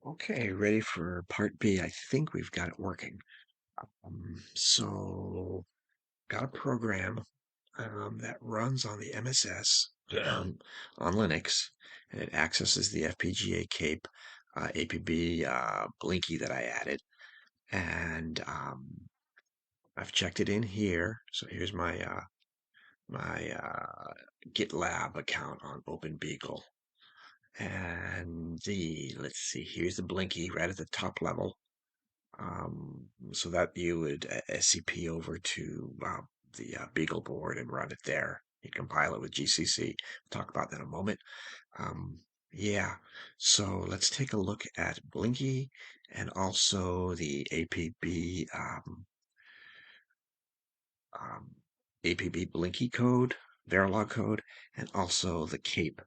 Okay, ready for part B. I think we've got it working. So got a program that runs on the MSS on Linux, and it accesses the FPGA cape APB Blinky that I added, and I've checked it in here. So here's my GitLab account on OpenBeagle, and let's see, here's the Blinky right at the top level. So that you would SCP over to the Beagle board and run it there. You compile it with GCC. We'll talk about that in a moment. Um, yeah, so let's take a look at Blinky and also the um, APB Blinky code, Verilog code, and also the cape.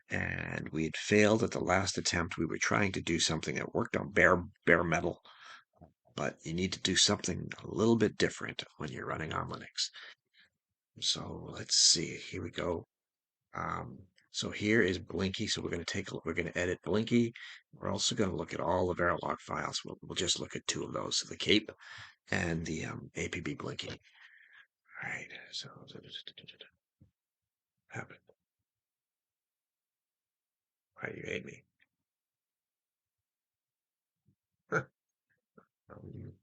And we had failed at the last attempt. We were trying to do something that worked on bare metal, but you need to do something a little bit different when you're running on Linux. So let's see. Here we go. So here is Blinky. So we're going to we're going to edit Blinky. We're also going to look at all the Verilog files. We'll just look at two of those, so the cape and the APB Blinky. All right. So happen. Why you hate me? um,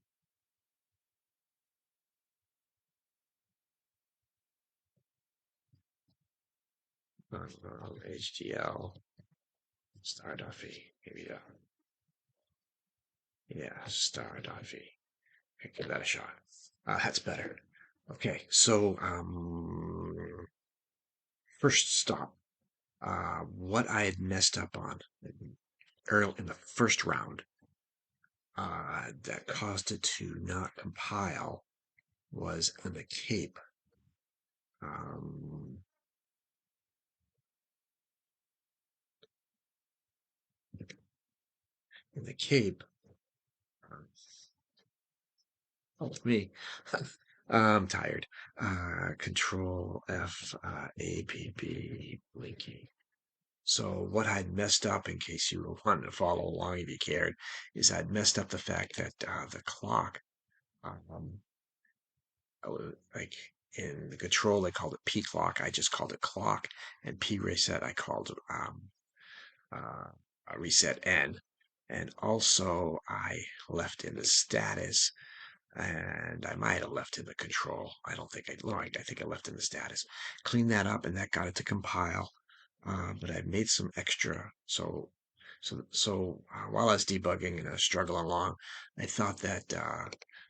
HDL star.v. Maybe yeah, star.v. Give that a shot. That's better. Okay, so first stop. What I had messed up on early in the first round that caused it to not compile was in the cape. Um, in the cape, oh, me. I'm tired. Control F APB Blinky. So what I'd messed up, in case you wanted to follow along if you cared, is I'd messed up the fact that the clock, um, like in the control, they called it P clock. I just called it clock, and P reset I called uh, reset N. And also I left in the status, and I might have left in the control. I don't think I, no, I think I left in the status. Clean that up, and that got it to compile. But I made some extra. So while I was debugging and I was struggling along, I thought that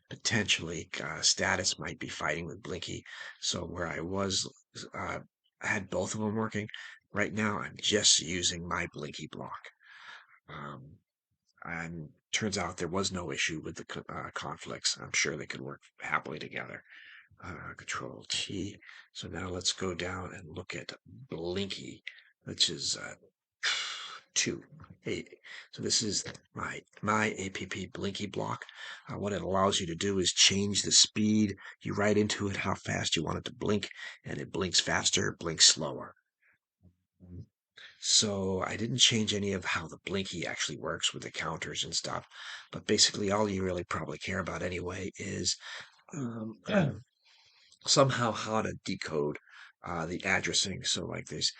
potentially status might be fighting with Blinky. So where I was, I had both of them working. Right now, I'm just using my Blinky block. Um, and turns out there was no issue with the conflicts. I'm sure they could work happily together. Control T. So now let's go down and look at Blinky, which is 2. So this is my APP Blinky block. What it allows you to do is change the speed. You write into it how fast you want it to blink, and it blinks faster, blinks slower. So I didn't change any of how the Blinky actually works with the counters and stuff. But basically, all you really probably care about anyway is um, somehow how to decode the addressing. So like there's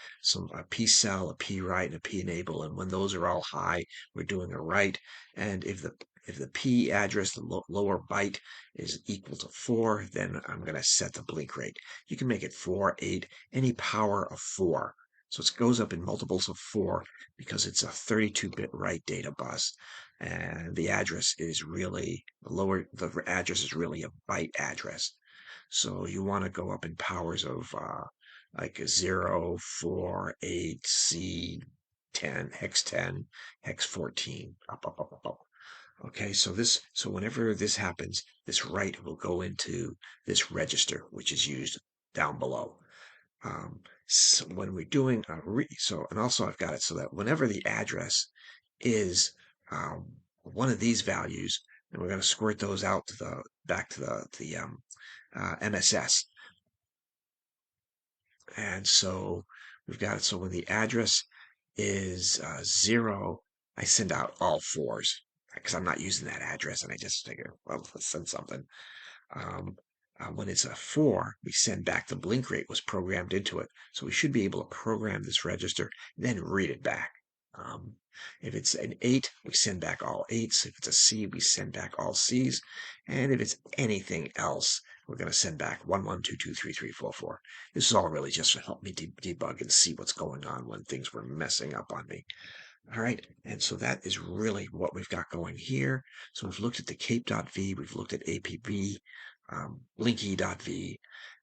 a P cell, a P write, and a P enable, and when those are all high, we're doing a write. And if the P address, the lower byte, is equal to 4, then I'm going to set the blink rate. You can make it 4, 8, any power of 4. So it goes up in multiples of 4 because it's a 32-bit write data bus. And the address is really, the address is really a byte address. So you want to go up in powers of like a 0, 4, 8, C10, hex 10, hex 14, up. Okay, so whenever this happens, this write will go into this register, which is used down below. So when we're doing and also I've got it so that whenever the address is one of these values, and we're going to squirt those out to the back to the MSS. And so we've got it. So when the address is 0, I send out all 4s because I'm not using that address, and I just figure, well, let's send something. Um, when it's a 4, we send back the blink rate was programmed into it. So we should be able to program this register, then read it back. Um, if it's an 8, we send back all 8s. If it's a C, we send back all Cs. And if it's anything else, we're going to send back 1, 1, 2, 2, 3, 3, 4, 4. This is all really just to help me debug and see what's going on when things were messing up on me. All right, and so that is really what we've got going here. So we've looked at the cape.v, we've looked at APB, blinky.v,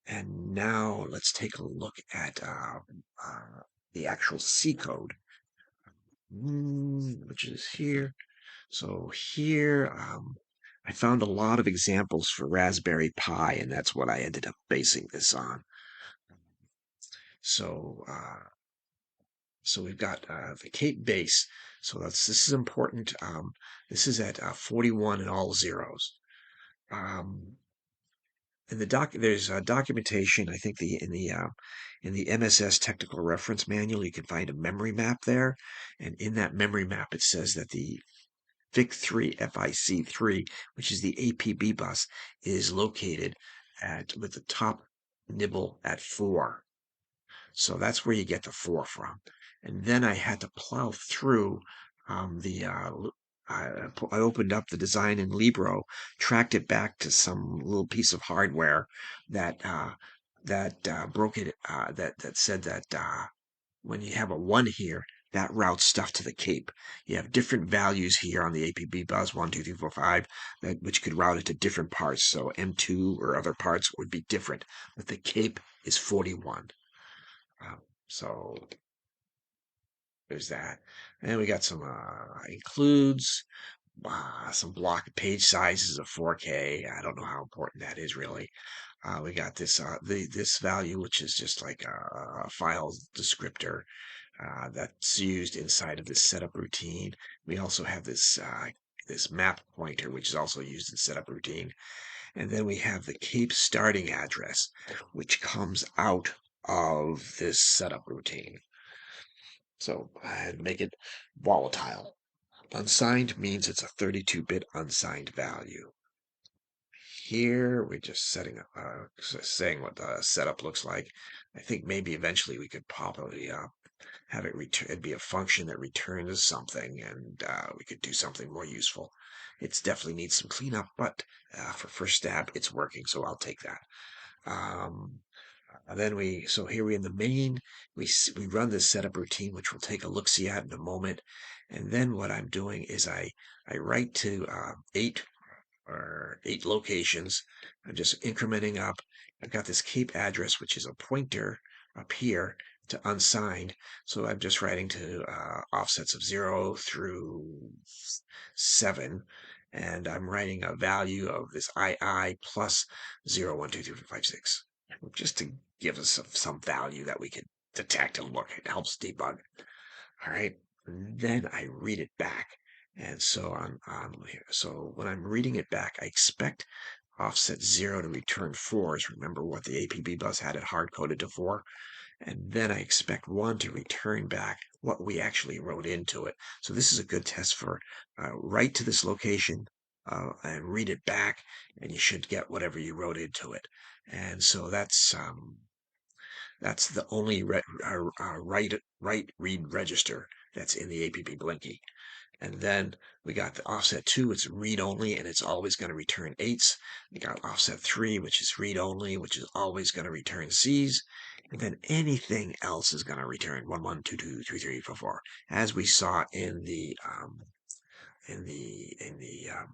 and now let's take a look at the actual C code, which is here. So here, I found a lot of examples for Raspberry Pi, and that's what I ended up basing this on. So So we've got the Cape base. So this is important. This is at 41 and all zeros. In the there's documentation. I think in the MSS technical reference manual, you can find a memory map there, and in that memory map, it says that the FIC3, which is the APB bus, is located with the top nibble at 4. So that's where you get the 4 from. And then I had to plow through I opened up the design in Libro, tracked it back to some little piece of hardware that broke it. That said that when you have a 1 here, that routes stuff to the cape. You have different values here on the APB bus, 1, 2, 3, 4, 5, which could route it to different parts. So M2 or other parts would be different, but the cape is 41. So there's that. And we got some includes some block page sizes of 4K. I don't know how important that is really. We got this this value, which is just like a file descriptor that's used inside of this setup routine. We also have this map pointer, which is also used in setup routine. And then we have the cape starting address, which comes out of this setup routine. So I make it volatile. Unsigned means it's a 32-bit unsigned value. Here we're just saying what the setup looks like. I think maybe eventually we could probably have it return. It'd be a function that returns something, and we could do something more useful. It's definitely needs some cleanup, but for first stab, it's working, so I'll take that. And then so here we in the main, we run this setup routine, which we'll take a look-see at in a moment. And then what I'm doing is I write to 8 locations. I'm just incrementing up. I've got this cape address, which is a pointer up here to unsigned. So I'm just writing to offsets of 0 through 7. And I'm writing a value of this II plus 0, 1, 2, 3, 4, 5, 6, just to give us some value that we can detect and look. It helps debug. All right. And then I read it back. And so on here. So when I'm reading it back, I expect offset 0 to return 4s. Remember what the APB bus had it hard coded to 4. And then I expect 1 to return back what we actually wrote into it. So this is a good test for write to this location and read it back, and you should get whatever you wrote into it. And so that's the only write read register that's in the APB Blinky. And then we got the offset 2, it's read only, and it's always going to return 8s. We got offset 3, which is read only, which is always going to return Cs. And then anything else is going to return 1, 1, 2, 2, 3, 3, 4, 4, as we saw in the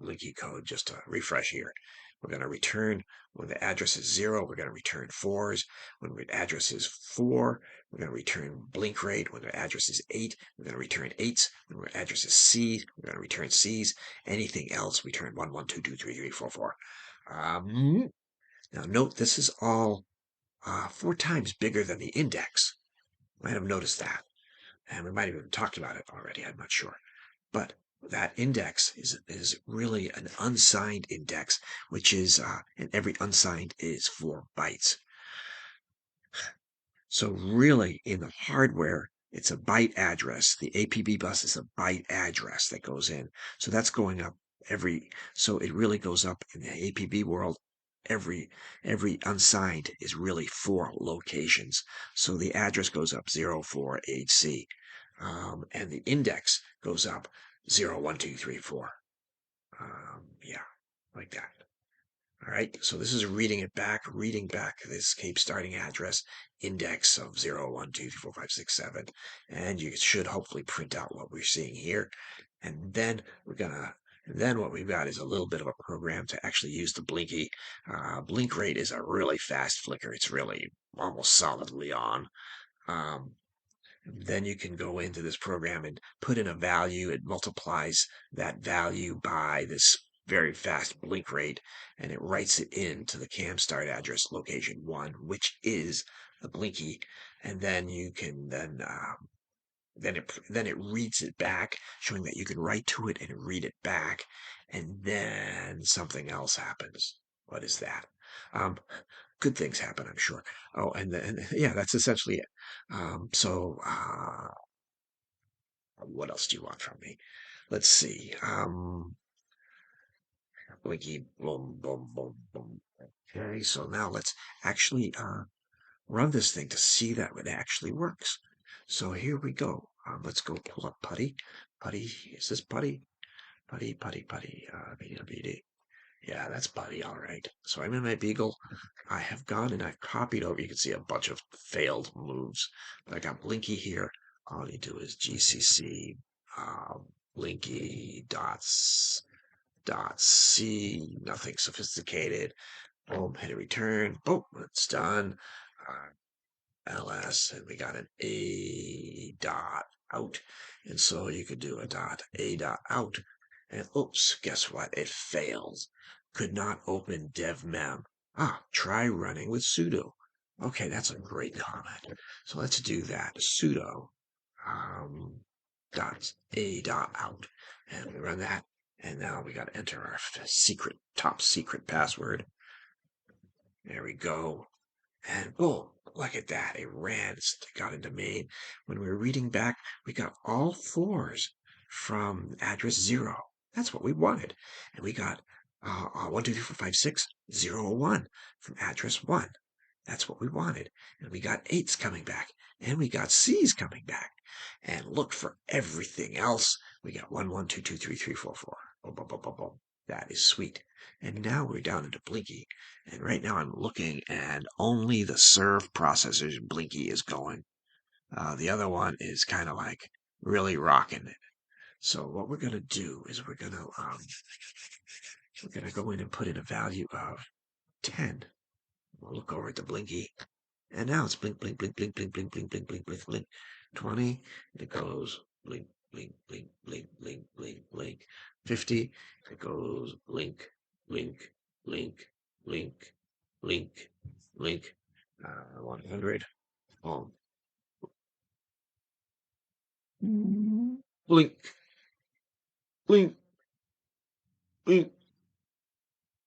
Blinky code. Just to refresh here, we're going to return when the address is 0, we're going to return 4s. When the address is 4, we're going to return blink rate. When the address is 8, we're going to return 8s. When the address is C, we're going to return Cs. Anything else, return 1, 1, 2, 2, 3, 3, 4, 4. Now note this is all 4 times bigger than the index. Might have noticed that. And we might have even talked about it already, I'm not sure. But that index is really an unsigned index, which is, and every unsigned is 4 bytes. So really, in the hardware, It's a byte address. The APB bus is a byte address that goes in. So that's going up so it really goes up in the APB world. Every unsigned is really 4 locations. So the address goes up 04HC. And the index goes up 01234. Yeah, like that. All right, so this is reading back this Cape starting address index of 0123456 7, and you should hopefully print out what we're seeing here. And then what we've got is a little bit of a program to actually use the blinky. Blink rate is a really fast flicker. It's really almost solidly on. Then you can go into this program and put in a value. It multiplies that value by this very fast blink rate, and it writes it into the cam start address location 1, which is the blinky. And then you can then it reads it back, showing that you can write to it and read it back. And then something else happens. What is that? Good things happen, I'm sure. Oh, and then yeah, that's essentially it. What else do you want from me? Let's see. Blinky, boom, boom, boom, boom. Okay, so now let's actually run this thing to see that it actually works. So here we go. Let's go pull up Putty. Putty, is this Putty? Putty, Putty, Putty. BD. Yeah, that's Putty, all right. So I'm in my Beagle. I have gone and I've copied over. You can see a bunch of failed moves. But I got Blinky here. All you do is GCC Blinky dot C, nothing sophisticated. Boom, hit a return. Boom, it's done. LS, and we got an A dot out. And so you could do a dot A dot out. And oops, guess what? It fails. Could not open devmem. Try running with sudo. Okay, that's a great comment. So let's do that. Sudo dot A dot out. And we run that. And now we got to enter our top secret password. There we go. And boom, look at that. It ran, it got into main. When we were reading back, we got all 4s from address 0. That's what we wanted. And we got 1, 2, 3, 4, 5, 6, 0, 1 from address 1. That's what we wanted. And we got 8s coming back. And we got C's coming back. And look for everything else. We got 1, 1, 2, 2, 3, 3, 4, 4. Boom, boom, boom, boom, boom. That is sweet. And now we're down into Blinky. And right now I'm looking and only the serve processor's Blinky is going. The other one is kind of like really rocking it. So what we're going to do is we're going to go in and put in a value of 10. We'll look over at the Blinky. And now it's blink, blink, blink, blink, blink, blink, blink, blink, blink, blink, blink. 20. And it goes blink, blink, blink, blink, blink, blink, blink. 50. It goes blink, blink, blink, blink, blink, blink. 100. Boom. Blink, blink, blink,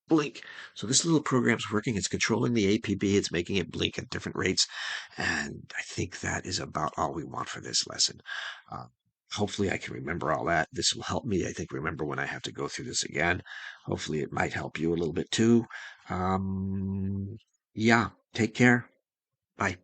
blink. So this little program's working. It's controlling the APB. It's making it blink at different rates. And I think that is about all we want for this lesson. Hopefully I can remember all that. This will help me, I think, remember when I have to go through this again. Hopefully it might help you a little bit too. Yeah, take care. Bye.